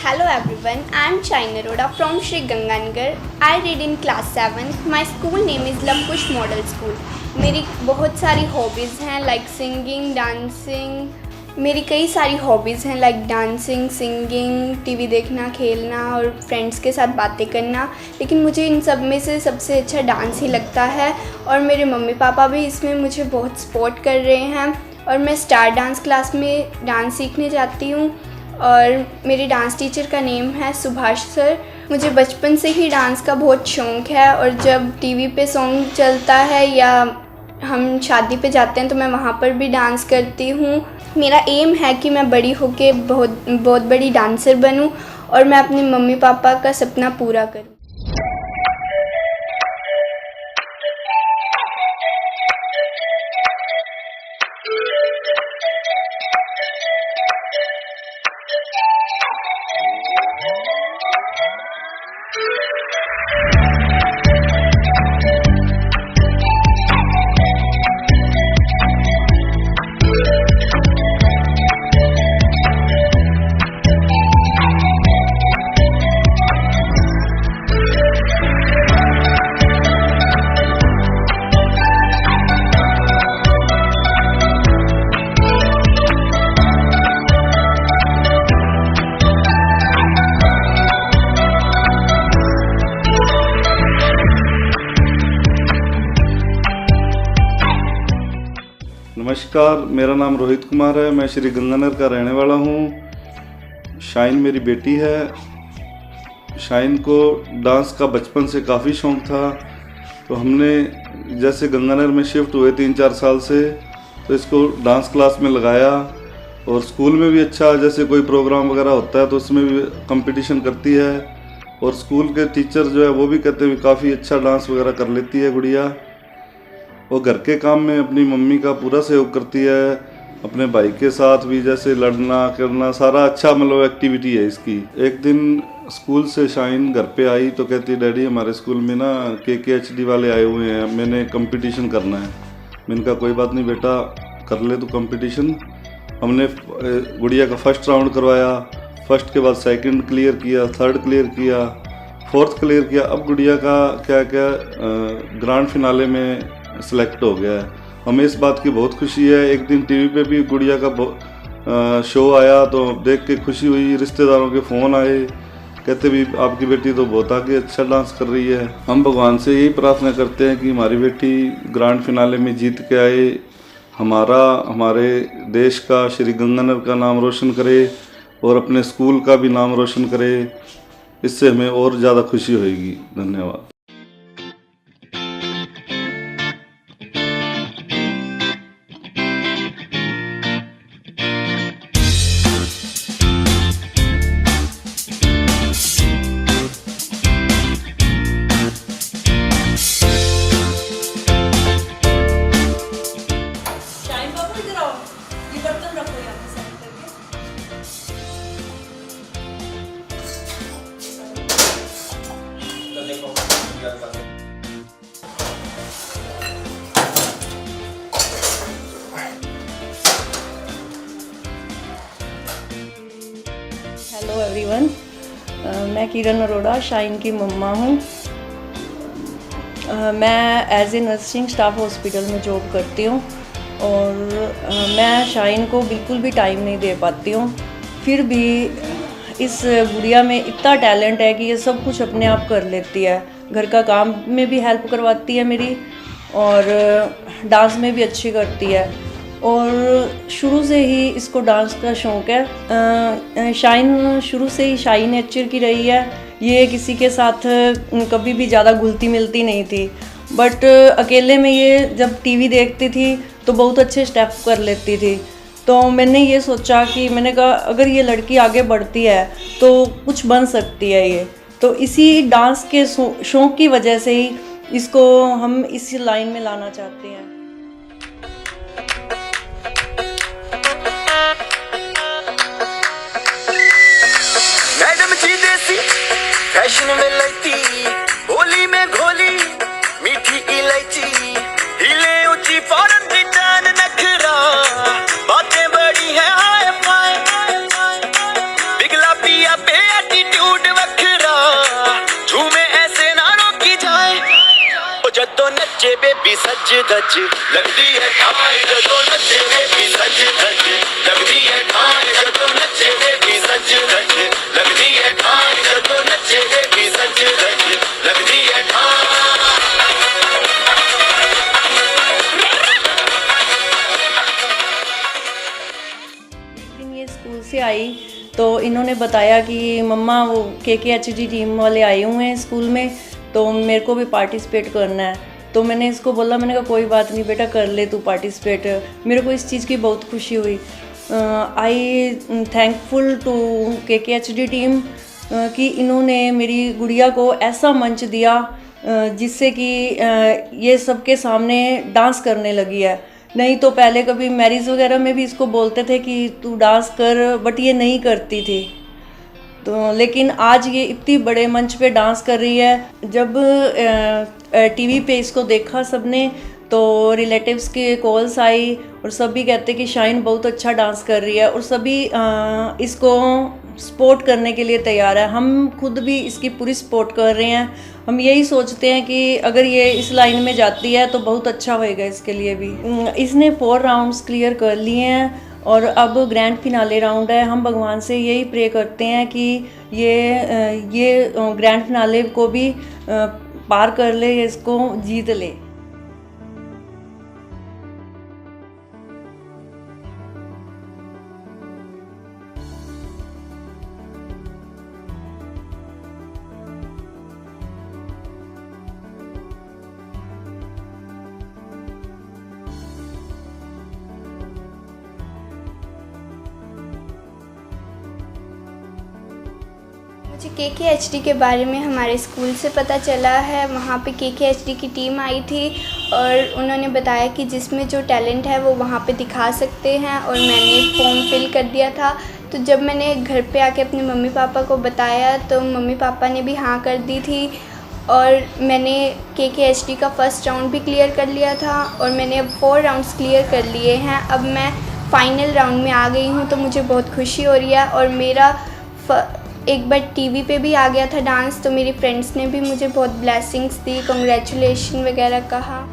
Hello everyone, I am Shine Arora from Sri Ganganagar. I read in class 7. My school name is Lavkush Model School. मेरी बहुत सारी hobbies हैं like singing, dancing. मेरी कई सारी hobbies हैं like dancing, singing, TV देखना, खेलना और फ्रेंड्स के साथ बातें करना। लेकिन मुझे इन सब में से सबसे अच्छा डांस ही लगता है और मेरे मम्मी पापा भी इसमें मुझे बहुत सपोर्ट कर रहे हैं। और मैं स्टार डांस क्लास में डांस सीखने जाती हूँ और मेरे डांस टीचर का नेम है सुभाष सर। मुझे बचपन से ही डांस का बहुत शौक़ है और जब टीवी पे सॉन्ग चलता है या हम शादी पे जाते हैं तो मैं वहाँ पर भी डांस करती हूँ। मेरा एम है कि मैं बड़ी होके बहुत बड़ी डांसर बनूँ और मैं अपने मम्मी पापा का सपना पूरा करूँ। नमस्कार, मेरा नाम रोहित कुमार है। मैं श्री गंगानगर का रहने वाला हूँ। शाइन मेरी बेटी है। शाइन को डांस का बचपन से काफ़ी शौक़ था, तो हमने जैसे गंगानगर में शिफ्ट हुए 3-4 साल से तो इसको डांस क्लास में लगाया और स्कूल में भी अच्छा, जैसे कोई प्रोग्राम वगैरह होता है तो उसमें भी कंपटीशन करती है और स्कूल के टीचर जो है वो भी कहते हैं काफ़ी अच्छा डांस वगैरह कर लेती है गुड़िया। वो घर के काम में अपनी मम्मी का पूरा सहयोग करती है, अपने भाई के साथ भी जैसे लड़ना करना सारा अच्छा मतलब एक्टिविटी है इसकी। एक दिन स्कूल से शाइन घर पे आई तो कहती डैडी हमारे स्कूल में ना KKHD वाले आए हुए हैं, मैंने कंपटीशन करना है। मैंने कहा कोई बात नहीं बेटा, कर ले तू कंपटीशन। हमने गुड़िया का फर्स्ट राउंड करवाया, फर्स्ट के बाद सेकंड क्लियर किया, थर्ड क्लियर किया, फोर्थ क्लियर किया। अब गुड़िया का क्या क्या ग्रैंड फिनाले में सेलेक्ट हो गया है। हमें इस बात की बहुत खुशी है। एक दिन टीवी पे भी गुड़िया का शो आया तो देख के खुशी हुई, रिश्तेदारों के फ़ोन आए, कहते भी आपकी बेटी तो बहुत आगे अच्छा डांस कर रही है। हम भगवान से यही प्रार्थना करते हैं कि हमारी बेटी ग्रैंड फिनाले में जीत के आए, हमारे देश का, श्री गंगानगर का नाम रोशन करे और अपने स्कूल का भी नाम रोशन करे। इससे हमें और ज़्यादा खुशी होगी। धन्यवाद। हेलो एवरीवन, मैं किरण अरोड़ा, शाइन की मम्मा हूँ। मैं as a nursing staff hospital में जॉब करती हूँ और मैं शाइन को बिल्कुल भी टाइम नहीं दे पाती हूँ। फिर भी इस गुड़िया में इतना टैलेंट है कि ये सब कुछ अपने आप कर लेती है। घर का काम में भी हेल्प करवाती है मेरी और डांस में भी अच्छी करती है और शुरू से ही इसको डांस का शौक़ है। शाइन शुरू से ही शाई नेचर की रही है। ये किसी के साथ कभी भी ज़्यादा घुलती मिलती नहीं थी, बट अकेले में ये जब टीवी देखती थी तो बहुत अच्छे स्टेप कर लेती थी। तो मैंने ये सोचा कि मैंने कहा अगर ये लड़की आगे बढ़ती है तो कुछ बन सकती है ये। तो इसी डांस के शौक़ की वजह से ही इसको हम इस लाइन में लाना चाहते हैं। फैशन में लैती, होली में घोली, मीठी इलायची, हिले ऊंची फौरन रिटर्न नखरा, बातें बड़ी है हाय फाय, पिघला पिया पे सच धज लगदी है ठाई जदों नचे बेबी सच धज लगदी है ठाई जदों नचे बेबी सच धज लगदी है ठाई जदों नचे बेबी सच धज लगदी है ये स्कूल से आई तो इन्होंने बताया कि मम्मा वो KKHD टीम वाले आए हुए हैं स्कूल में, तो मेरे को भी पार्टिसिपेट करना है। तो मैंने इसको बोला, मैंने कहा कोई बात नहीं बेटा, कर ले तू पार्टिसिपेट। मेरे को इस चीज़ की बहुत खुशी हुई। आई थैंकफुल टू KKHD टीम कि इन्होंने मेरी गुड़िया को ऐसा मंच दिया जिससे कि ये सबके सामने डांस करने लगी है। नहीं तो पहले कभी मैरिज वगैरह में भी इसको बोलते थे कि तू डांस कर, बट ये नहीं करती थी। तो लेकिन आज ये इतनी बड़े मंच पे डांस कर रही है। जब टीवी पे इसको देखा सबने तो रिलेटिव्स के कॉल्स आई और सभी कहते कि शाइन बहुत अच्छा डांस कर रही है, और सभी इसको सपोर्ट करने के लिए तैयार है। हम खुद भी इसकी पूरी सपोर्ट कर रहे हैं। हम यही सोचते हैं कि अगर ये इस लाइन में जाती है तो बहुत अच्छा होएगा इसके लिए भी। इसने 4 राउंड्स क्लियर कर लिए हैं और अब ग्रैंड फिनाले राउंड है। हम भगवान से यही प्रे करते हैं कि ये ग्रैंड फिनाले को भी पार कर ले, इसको जीत ले। मुझे KKHD के बारे में हमारे स्कूल से पता चला है। वहाँ पे KKHD की टीम आई थी और उन्होंने बताया कि जिसमें जो टैलेंट है वो वहाँ पे दिखा सकते हैं, और मैंने फॉर्म फिल कर दिया था। तो जब मैंने घर पे आके अपने मम्मी पापा को बताया तो मम्मी पापा ने भी हाँ कर दी थी, और मैंने KKHD का फर्स्ट राउंड भी क्लियर कर लिया था और मैंने अब 4 राउंड्स क्लियर कर लिए हैं। अब मैं फ़ाइनल राउंड में आ गई हूँ, तो मुझे बहुत खुशी हो रही है। और मेरा एक बार टीवी पे भी आ गया था डांस, तो मेरी फ्रेंड्स ने भी मुझे बहुत ब्लेसिंग्स दी, कंग्रेचुलेशन वगैरह कहा।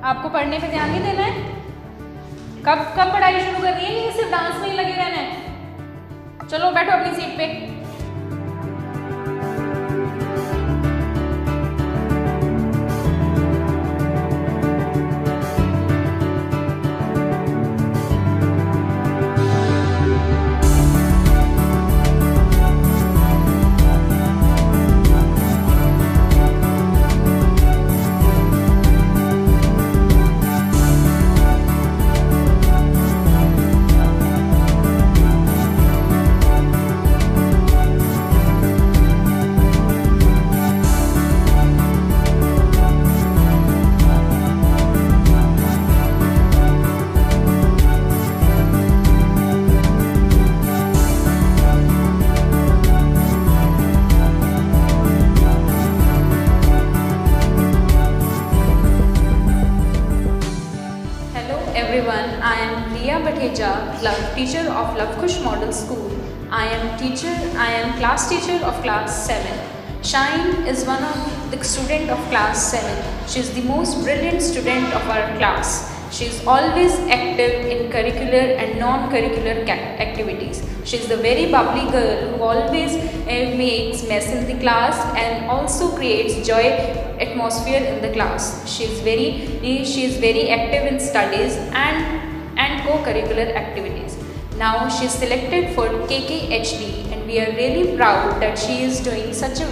आपको पढ़ने पे ध्यान नहीं देना है? कब पढ़ाई शुरू करनी है? ये सिर्फ डांस में ही लगे रहना है। चलो बैठो अपनी सीट पे। everyone, I am Riya Batheja, teacher of Love Kush Model School. I am class teacher of class 7. Shine is one of the student of class 7. She is the most brilliant student of our class. She is always active in curricular and non-curricular activities. She is the very bubbly girl who always makes mess in the class and also creates joy atmosphere in the class. She is very active in studies and co-curricular activities. Now she is selected for KKHD and we are really proud that she is doing such a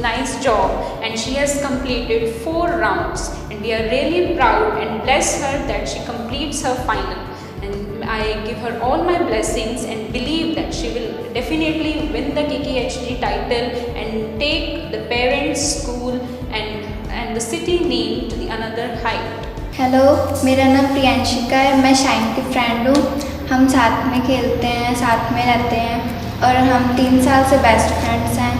nice job and she has completed 4 rounds and we are really proud and bless her that she completes her final. And I give her all my blessings and believe that she will definitely win the KKHD title and take the parents, school and the city name to the another height. Hello, मेरा नाम प्रियांशिका है। मैं shine की friend हूँ। हम साथ में खेलते हैं, साथ में रहते हैं और हम 3 साल से बेस्ट फ्रेंड्स हैं।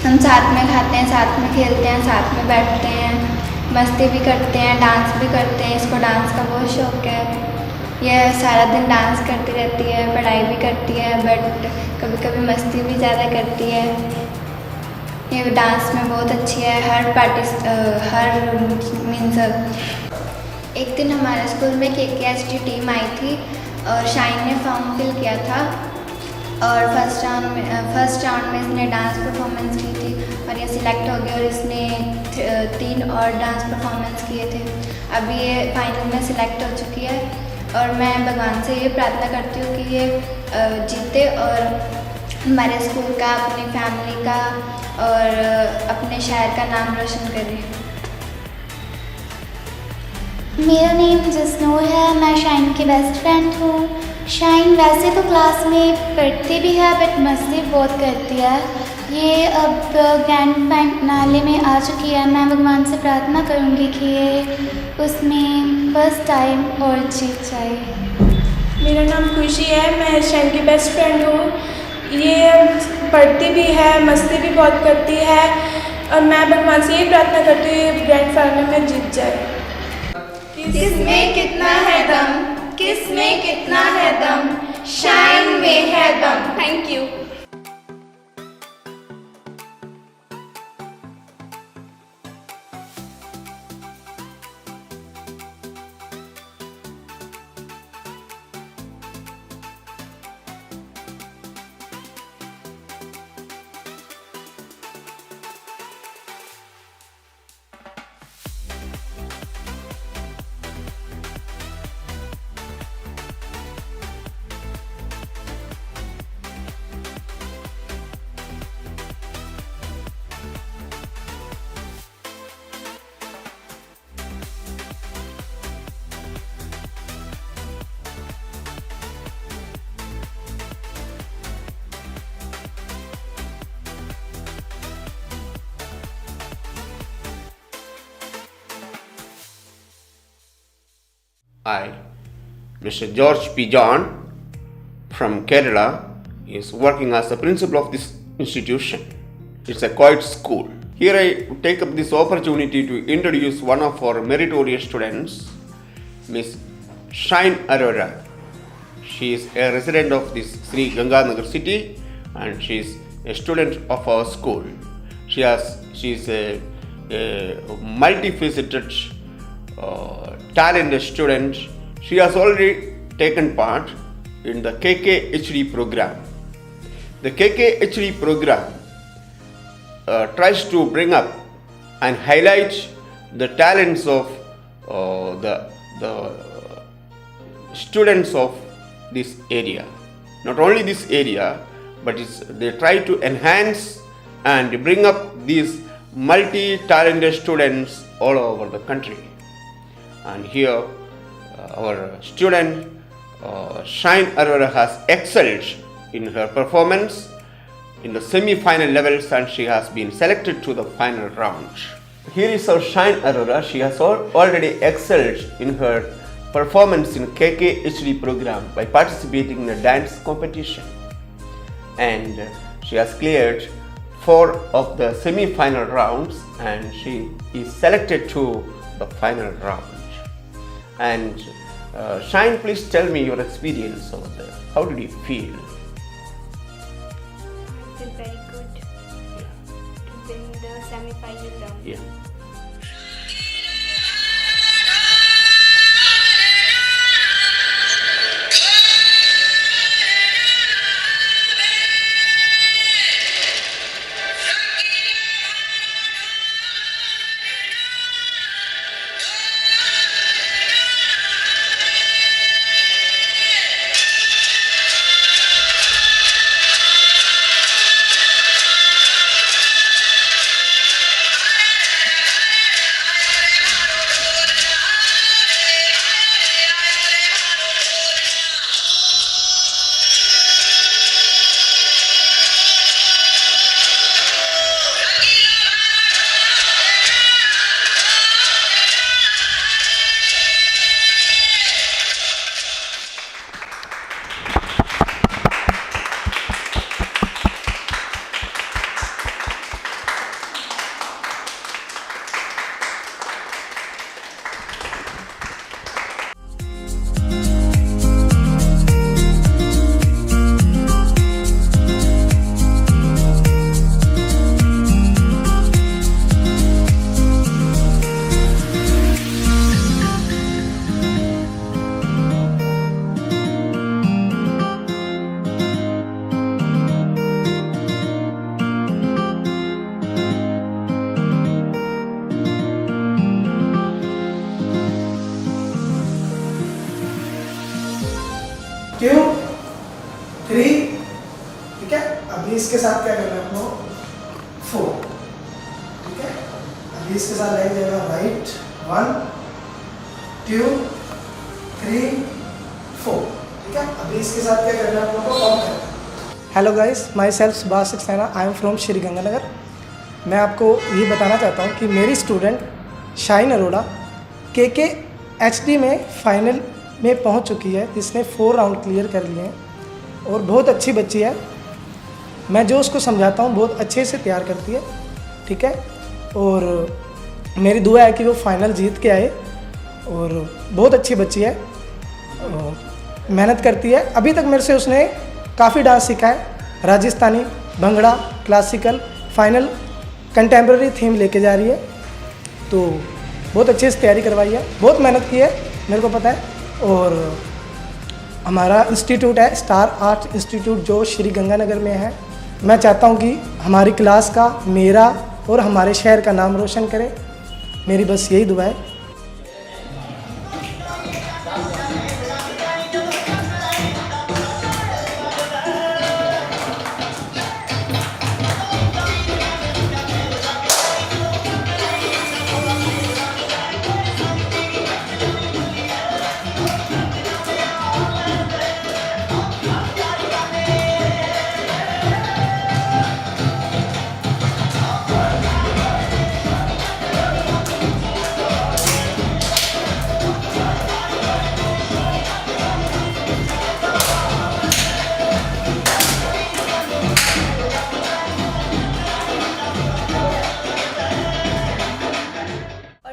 हम साथ में खाते हैं, साथ में खेलते हैं, साथ में बैठते हैं, मस्ती भी करते हैं, डांस भी करते हैं। इसको डांस का बहुत शौक़ है। यह सारा दिन डांस करती रहती है, पढ़ाई भी करती है, बट कभी कभी मस्ती भी ज़्यादा करती है। ये डांस में बहुत अच्छी है। एक दिन हमारे स्कूल में KKHD टीम आई थी और शाइन ने फॉर्म फिल किया था और फर्स्ट राउंड में इसने डांस परफॉर्मेंस की थी और ये सिलेक्ट हो गया और इसने 3 और डांस परफॉर्मेंस किए थे। अभी ये फाइनल में सिलेक्ट हो चुकी है और मैं भगवान से ये प्रार्थना करती हूँ कि ये जीते और हमारे स्कूल का, अपनी फैमिली का और अपने शहर का नाम रोशन करे। मेरा नेम जसनूर है। मैं शाइन की बेस्ट फ्रेंड हूँ। शाइन वैसे तो क्लास में पढ़ती भी है बट मस्ती बहुत करती है। ये अब ग्रैंड फाइनाले में आ चुकी है। मैं भगवान से प्रार्थना करूँगी कि ये उसमें फर्स्ट टाइम और जीत जाए। मेरा नाम खुशी है। मैं शाइन की बेस्ट फ्रेंड हूँ। ये पढ़ती भी है, मस्ती भी बहुत करती है और मैं भगवान से यही प्रार्थना करती हूँ ये ग्रैंड फाइनल में जीत जाए। किसमें कितना है दम, किसमें कितना है दम, शाइन में है दम। Thank you. I, Mr. George P. John from Kerala, is working as the principal of this institution. It's a quiet school. Here I take up this opportunity to introduce one of our meritorious students, Miss Shain Arora. She is a resident of this Sri Ganganagar city and she is a student of our school. She is a multifaceted talented student. She has already taken part in the KKHD program. The KKHD program tries to bring up and highlight the talents of the students of this area. Not only this area, but they try to enhance and bring up these multi-talented students all over the country. And here our student Shain Arora has excelled in her performance in the semi-final levels and she has been selected to the final round. Here is our Shain Arora. She has already excelled in her performance in KKHD program by participating in a dance competition. And she has cleared 4 of the semi-final rounds and she is selected to the final round. And Shain, please tell me your experience over there. How did you feel? I feel very good to win the semi-final round. Yeah. इसके साथ क्या करना है आपको 4, ठीक है। अभी इसके साथ लग जाएगा राइट 1 2 3 4, ठीक है। अभी इसके साथ क्या करना है आपको काउंट करना है। Hello guys, my self Subhash Saxena, I am from Shri Ganganagar. मैं आपको ये बताना चाहता हूँ कि मेरी स्टूडेंट शाइन अरोड़ा KKHD में फाइनल में पहुँच चुकी है, जिसने 4 राउंड क्लियर कर लिए हैं और बहुत अच्छी बच्ची है। मैं जो उसको समझाता हूँ बहुत अच्छे से तैयार करती है, ठीक है। और मेरी दुआ है कि वो फाइनल जीत के आए और बहुत अच्छी बच्ची है, मेहनत करती है। अभी तक मेरे से उसने काफ़ी डांस सीखा है, Rajasthani, bhangra, classical, final contemporary theme लेके जा रही है, तो बहुत अच्छे से तैयारी करवाई है, बहुत मेहनत की है, मेरे को पता है। और हमारा इंस्टीट्यूट है स्टार आर्ट इंस्टीट्यूट, जो श्री गंगानगर में है। मैं चाहता हूँ कि हमारी क्लास का, मेरा और हमारे शहर का नाम रोशन करे, मेरी बस यही दुआ है।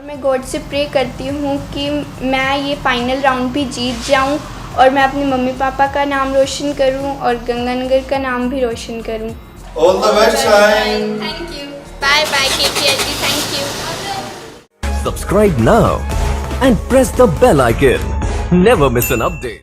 मैं गॉड से प्रे करती हूँ कि मैं ये फाइनल राउंड भी जीत जाऊँ और मैं अपने मम्मी पापा का नाम रोशन करूँ और गंगानगर का नाम भी रोशन करूँ। All the best shine. Thank you. Bye bye KKHD, thank you. Subscribe now and press the bell icon. Never miss an update.